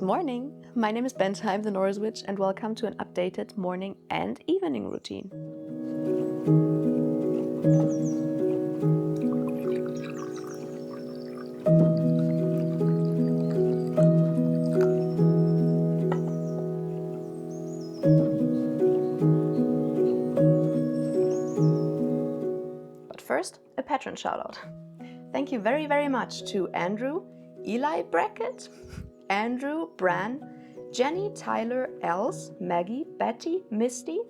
Good morning! My name is Bent, I'm the Norse Witch, and welcome to an updated morning and evening routine. But first, a Patron shoutout. Thank you very much to Andrew, Eli Brackett, Andrew, Bran, Jenny, Tyler, Els, Maggie, Betty, Misty,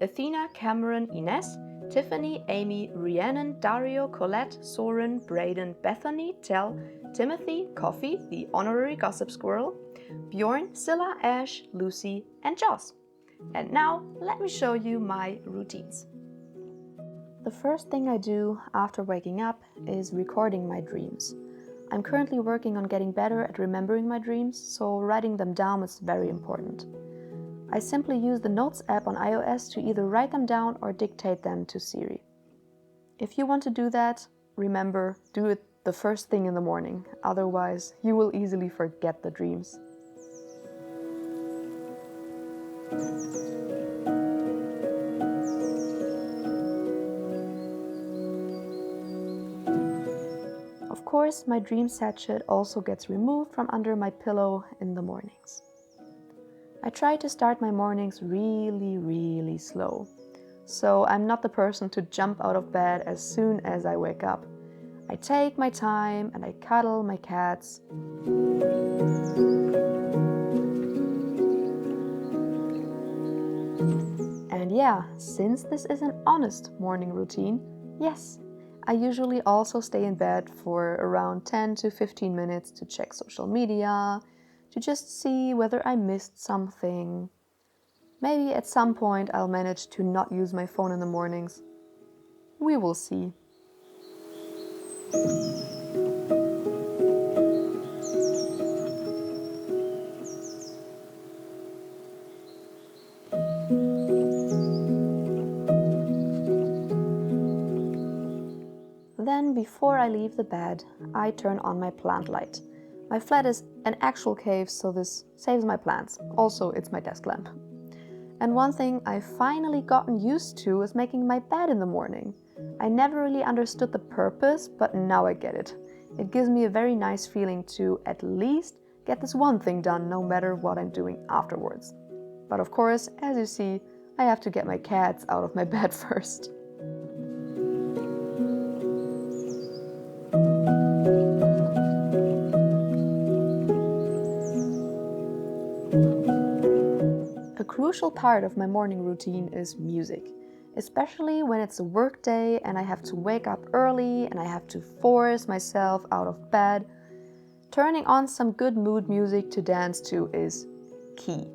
Athena, Cameron, Ines, Tiffany, Amy, Rhiannon, Dario, Colette, Soren, Braden, Bethany, Tel, Timothy, Coffee, the honorary gossip squirrel, Bjorn, Scylla, Ash, Lucy, and Joss. And now, let me show you my routines. The first thing I do after waking up is recording my dreams. I'm currently working on getting better at remembering my dreams, so writing them down is very important. I simply use the Notes app on iOS to either write them down or dictate them to Siri. If you want to do that, remember, do it the first thing in the morning, otherwise you will easily forget the dreams. Of course, my dream sachet also gets removed from under my pillow in the mornings. I try to start my mornings really slow, so I'm not the person to jump out of bed as soon as I wake up. I take my time and I cuddle my cats. And yeah, since this is an honest morning routine, yes, I usually also stay in bed for around 10 to 15 minutes to check social media, to just see whether I missed something. Maybe at some point I'll manage to not use my phone in the mornings. We will see. Then, before I leave the bed, I turn on my plant light. My flat is an actual cave, so this saves my plants. Also, it's my desk lamp. And one thing I've finally gotten used to is making my bed in the morning. I never really understood the purpose, but now I get it. It gives me a very nice feeling to at least get this one thing done, no matter what I'm doing afterwards. But of course, as you see, I have to get my cats out of my bed first. A crucial part of my morning routine is music, especially when it's a work day and I have to wake up early and I have to force myself out of bed. Turning on some good mood music to dance to is key.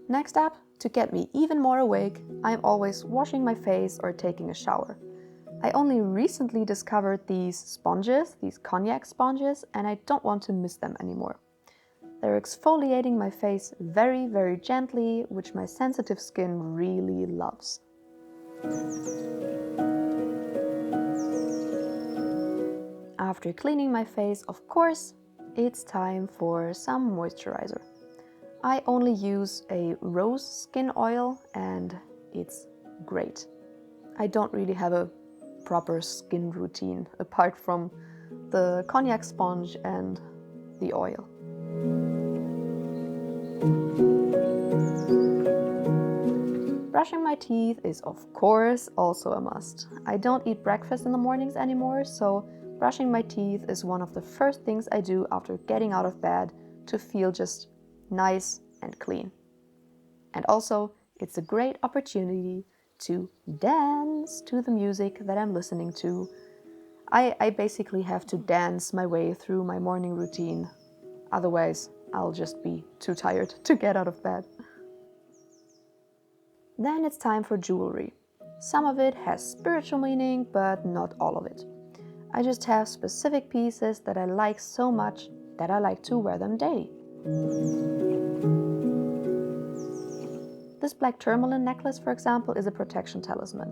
Next up, to get me even more awake, I'm always washing my face or taking a shower. I only recently discovered these sponges, these cognac sponges, and I don't want to miss them anymore. They're exfoliating my face very gently, which my sensitive skin really loves. After cleaning my face, of course, it's time for some moisturizer. I only use a rose skin oil and it's great. I don't really have a proper skin routine apart from the cognac sponge and the oil. Brushing my teeth is of course also a must. I don't eat breakfast in the mornings anymore, so brushing my teeth is one of the first things I do after getting out of bed to feel just nice and clean. And also, it's a great opportunity to dance to the music that I'm listening to. I basically have to dance my way through my morning routine. Otherwise, I'll just be too tired to get out of bed. Then it's time for jewelry. Some of it has spiritual meaning, but not all of it. I just have specific pieces that I like so much that I like to wear them daily. This black tourmaline necklace, for example, is a protection talisman.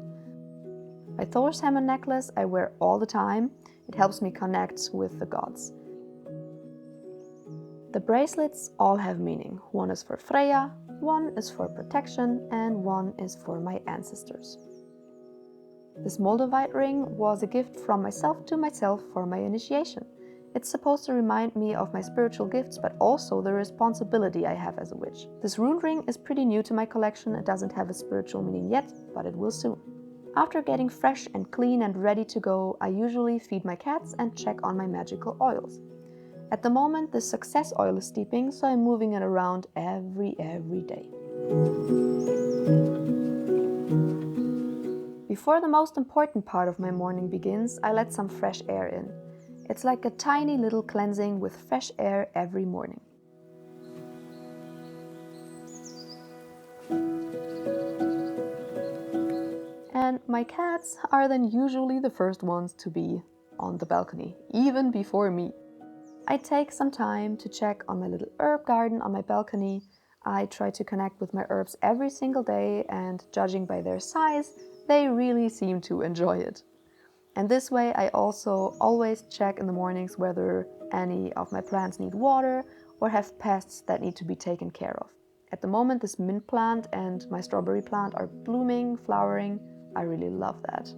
My Thor's hammer necklace I wear all the time. It helps me connect with the gods. The bracelets all have meaning. One is for Freya, one is for protection, and one is for my ancestors. This Moldavite ring was a gift from myself to myself for my initiation. It's supposed to remind me of my spiritual gifts, but also the responsibility I have as a witch. This rune ring is pretty new to my collection. It doesn't have a spiritual meaning yet, but it will soon. After getting fresh and clean and ready to go, I usually feed my cats and check on my magical oils. At the moment, the success oil is steeping, so I'm moving it around every day. Before the most important part of my morning begins, I let some fresh air in. It's like a tiny little cleansing with fresh air every morning. And my cats are then usually the first ones to be on the balcony, even before me. I take some time to check on my little herb garden on my balcony. I try to connect with my herbs every single day, and judging by their size, they really seem to enjoy it. And this way I also always check in the mornings whether any of my plants need water or have pests that need to be taken care of. At the moment, this mint plant and my strawberry plant are blooming, flowering. I really love that.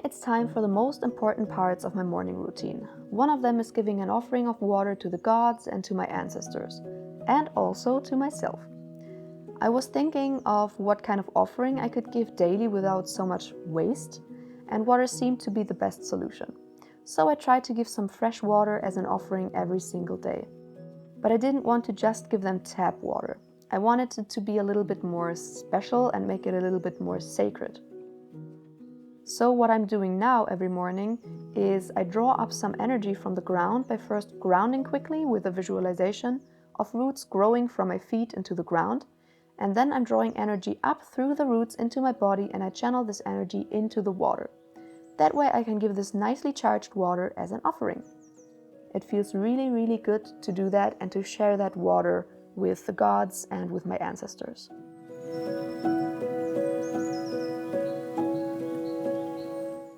It's time for the most important parts of my morning routine. One of them is giving an offering of water to the gods and to my ancestors, and also to myself. I was thinking of what kind of offering I could give daily without so much waste, and water seemed to be the best solution. So I tried to give some fresh water as an offering every single day. But I didn't want to just give them tap water. I wanted it to be a little bit more special and make it a little bit more sacred. So what I'm doing now every morning is I draw up some energy from the ground by first grounding quickly with a visualization of roots growing from my feet into the ground, and then I'm drawing energy up through the roots into my body, and I channel this energy into the water. That way I can give this nicely charged water as an offering. It feels really good to do that and to share that water with the gods and with my ancestors.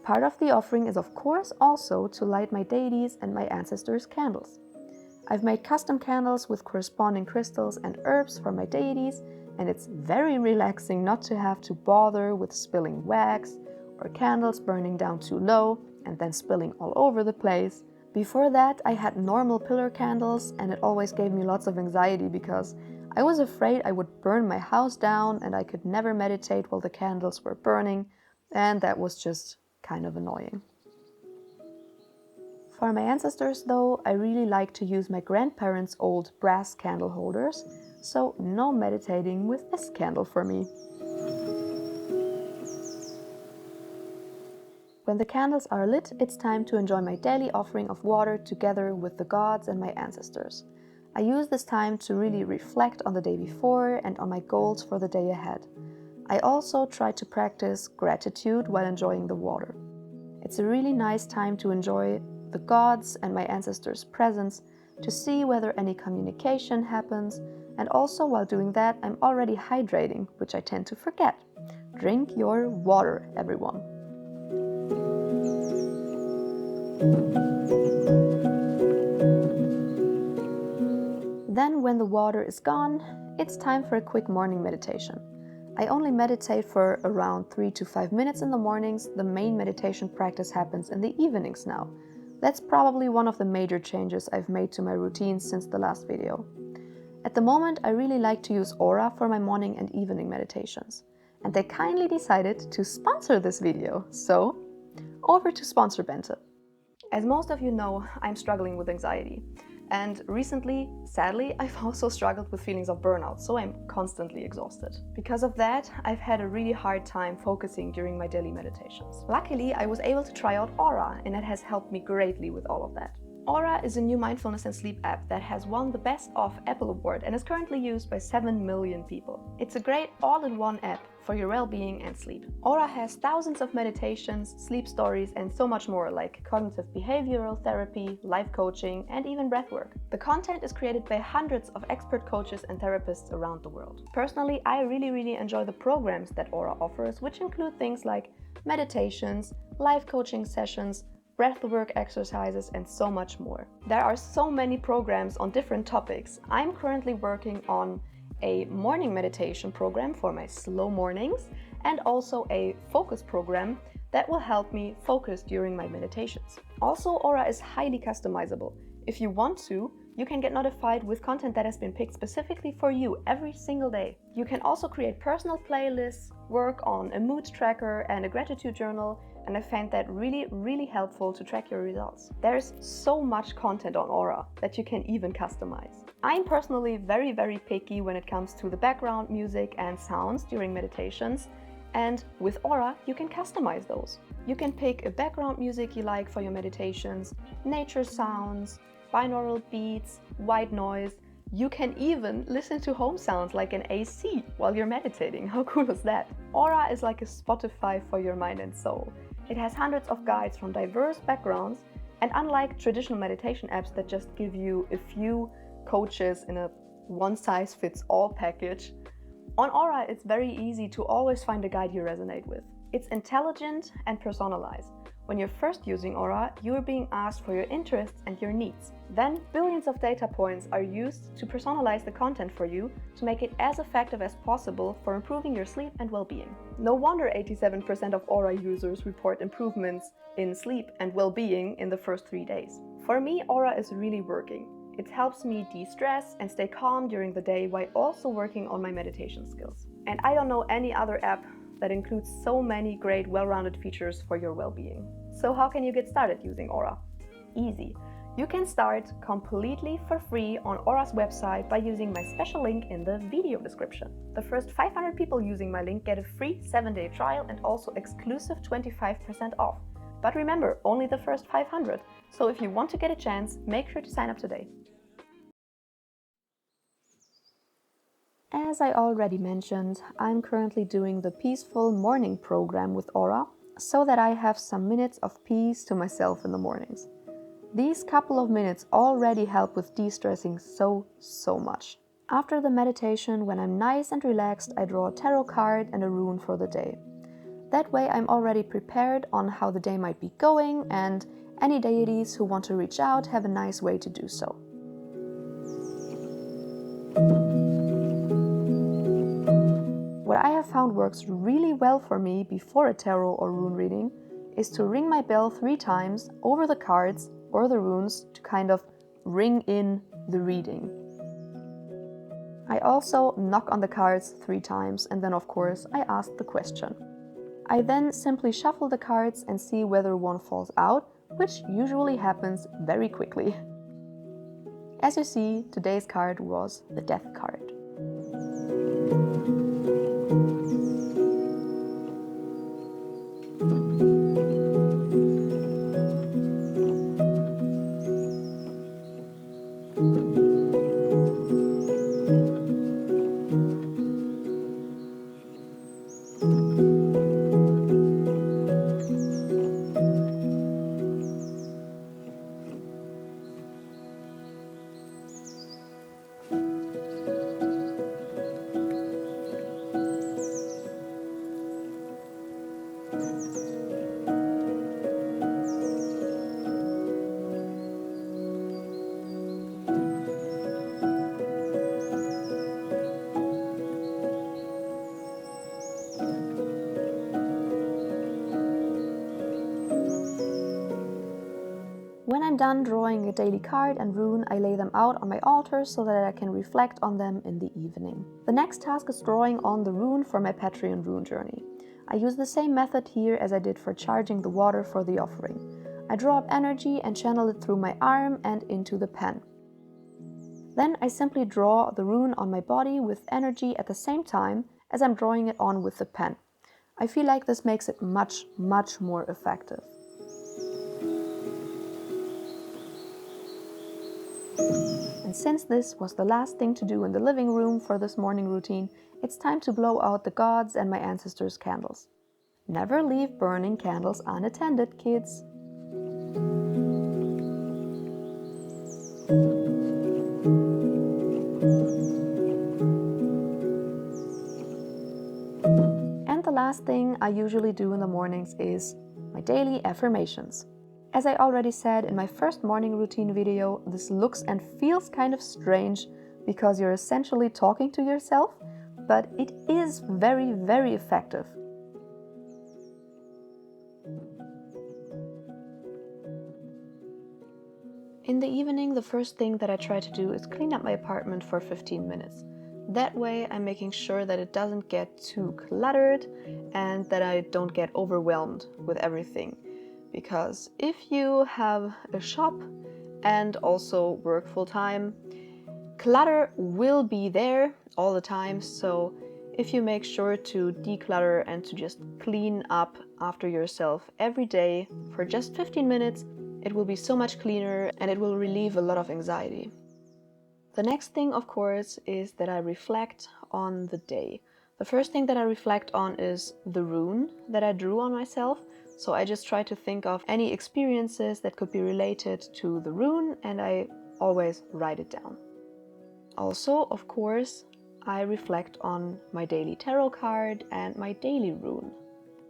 Part of the offering is of course also to light my deities and my ancestors' candles. I've made custom candles with corresponding crystals and herbs for my deities, and it's very relaxing not to have to bother with spilling wax or candles burning down too low and then spilling all over the place. Before that, I had normal pillar candles, and it always gave me lots of anxiety because I was afraid I would burn my house down and I could never meditate while the candles were burning, and that was just kind of annoying. For my ancestors though, I really like to use my grandparents' old brass candle holders, so no meditating with this candle for me. When the candles are lit, it's time to enjoy my daily offering of water together with the gods and my ancestors. I use this time to really reflect on the day before and on my goals for the day ahead. I also try to practice gratitude while enjoying the water. It's a really nice time to enjoy the gods and my ancestors' presence, to see whether any communication happens, and also while doing that I'm already hydrating, which I tend to forget. Drink your water, everyone. Then when the water is gone, it's time for a quick morning meditation. I only meditate for around 3 to 5 minutes in the mornings. The main meditation practice happens in the evenings now. That's probably one of the major changes I've made to my routine since the last video. At the moment, I really like to use Aura for my morning and evening meditations. And they kindly decided to sponsor this video. So, over to sponsor Bente. As most of you know, I'm struggling with anxiety. And recently, sadly, I've also struggled with feelings of burnout, so I'm constantly exhausted. Because of that, I've had a really hard time focusing during my daily meditations. Luckily, I was able to try out Aura, and it has helped me greatly with all of that. Aura is a new mindfulness and sleep app that has won the Best of Apple Award and is currently used by 7 million people. It's a great all-in-one app for your well-being and sleep. Aura has thousands of meditations, sleep stories, and so much more, like cognitive behavioral therapy, life coaching, and even breathwork. The content is created by hundreds of expert coaches and therapists around the world. Personally, I really enjoy the programs that Aura offers, which include things like meditations, life coaching sessions, breathwork exercises, and so much more. There are so many programs on different topics. I'm currently working on a morning meditation program for my slow mornings and also a focus program that will help me focus during my meditations. Also, Aura is highly customizable. If you want to, you can get notified with content that has been picked specifically for you every single day. You can also create personal playlists, work on a mood tracker and a gratitude journal, and I find that really helpful to track your results. There's so much content on Aura that you can even customize. I'm personally very picky when it comes to the background music and sounds during meditations, and with Aura you can customize those. You can pick a background music you like for your meditations, nature sounds, binaural beats, white noise. You can even listen to home sounds like an AC while you're meditating. How cool is that? Aura is like a Spotify for your mind and soul. It has hundreds of guides from diverse backgrounds, and unlike traditional meditation apps that just give you a few coaches in a one-size-fits-all package, on Aura it's very easy to always find a guide you resonate with. It's intelligent and personalized. When you're first using Aura, you are being asked for your interests and your needs. Then, billions of data points are used to personalize the content for you to make it as effective as possible for improving your sleep and well-being. No wonder 87% of Aura users report improvements in sleep and well-being in the first 3 days. For me, Aura is really working. It helps me de-stress and stay calm during the day while also working on my meditation skills. And I don't know any other app that includes so many great, well-rounded features for your well-being. So how can you get started using Aura? Easy. You can start completely for free on Aura's website by using my special link in the video description. The first 500 people using my link get a free 7-day trial and also exclusive 25% off. But remember, only the first 500. So if you want to get a chance, make sure to sign up today. As I already mentioned, I'm currently doing the Peaceful Morning program with Aura, so that I have some minutes of peace to myself in the mornings. These couple of minutes already help with de-stressing so much. After the meditation, when I'm nice and relaxed, I draw a tarot card and a rune for the day. That way I'm already prepared on how the day might be going, and any deities who want to reach out have a nice way to do so. What I have found works really well for me before a tarot or rune reading is to ring my bell 3 times over the cards or the runes to kind of ring in the reading. I also knock on the cards 3 times, and then of course I ask the question. I then simply shuffle the cards and see whether one falls out, which usually happens very quickly. As you see, today's card was the Death card. When I'm done drawing a daily card and rune, I lay them out on my altar so that I can reflect on them in the evening. The next task is drawing on the rune for my Patron rune journey. I use the same method here as I did for charging the water for the offering. I draw up energy and channel it through my arm and into the pen. Then I simply draw the rune on my body with energy at the same time as I'm drawing it on with the pen. I feel like this makes it much more effective. And since this was the last thing to do in the living room for this morning routine, it's time to blow out the gods and my ancestors' candles. Never leave burning candles unattended, kids. And the last thing I usually do in the mornings is my daily affirmations. As I already said in my first morning routine video, this looks and feels kind of strange because you're essentially talking to yourself, but it is very, very effective. In the evening, the first thing that I try to do is clean up my apartment for 15 minutes. That way I'm making sure that it doesn't get too cluttered and that I don't get overwhelmed with everything. Because if you have a shop and also work full-time, clutter will be there all the time. So if you make sure to declutter and to just clean up after yourself every day for just 15 minutes, it will be so much cleaner and it will relieve a lot of anxiety. The next thing, of course, is that I reflect on the day. The first thing that I reflect on is the rune that I drew on myself. So I just try to think of any experiences that could be related to the rune and I always write it down. Also, of course, I reflect on my daily tarot card and my daily rune.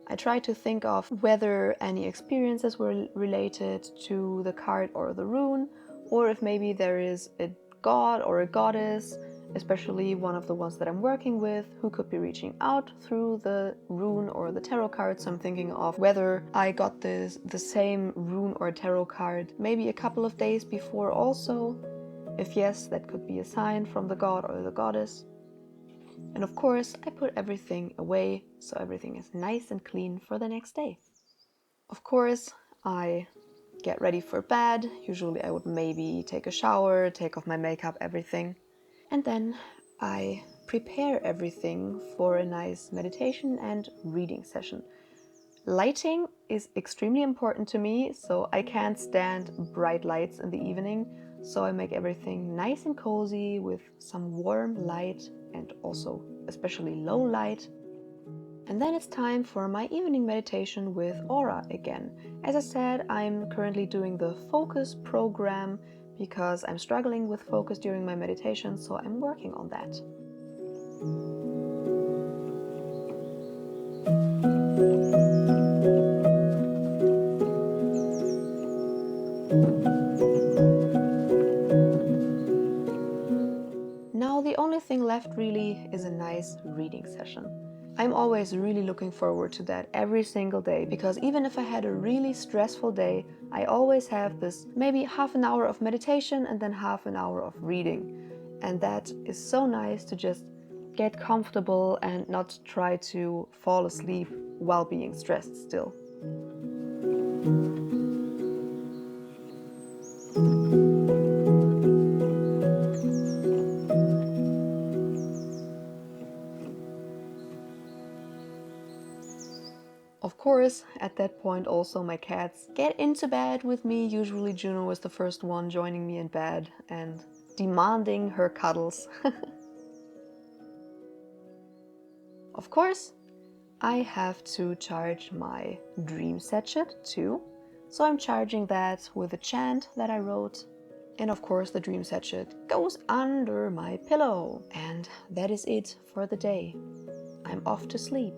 I try to think of whether any experiences were related to the card or the rune, or if maybe there is a god or a goddess, especially one of the ones that I'm working with, who could be reaching out through the rune or the tarot card. So I'm thinking of whether I got the same rune or tarot card maybe a couple of days before also. If yes, that could be a sign from the god or the goddess. And of course, I put everything away so everything is nice and clean for the next day. Of course, I get ready for bed. Usually I would maybe take a shower, take off my makeup, everything. And then I prepare everything for a nice meditation and reading session. Lighting is extremely important to me, so I can't stand bright lights in the evening. So I make everything nice and cozy with some warm light and also especially low light. And then it's time for my evening meditation with aura again. As I said, I'm currently doing the focus program because I'm struggling with focus during my meditation, so I'm working on that. Now the only thing left really is a nice reading session. I'm always really looking forward to that every single day, because even if I had a really stressful day, I always have this maybe half an hour of meditation and then half an hour of reading. And that is so nice to just get comfortable and not try to fall asleep while being stressed still. Of course, at that point also my cats get into bed with me. Usually Juno is the first one joining me in bed and demanding her cuddles. Of course, I have to charge my dream sachet too. So I'm charging that with a chant that I wrote. And of course the dream sachet goes under my pillow. And that is it for the day. I'm off to sleep.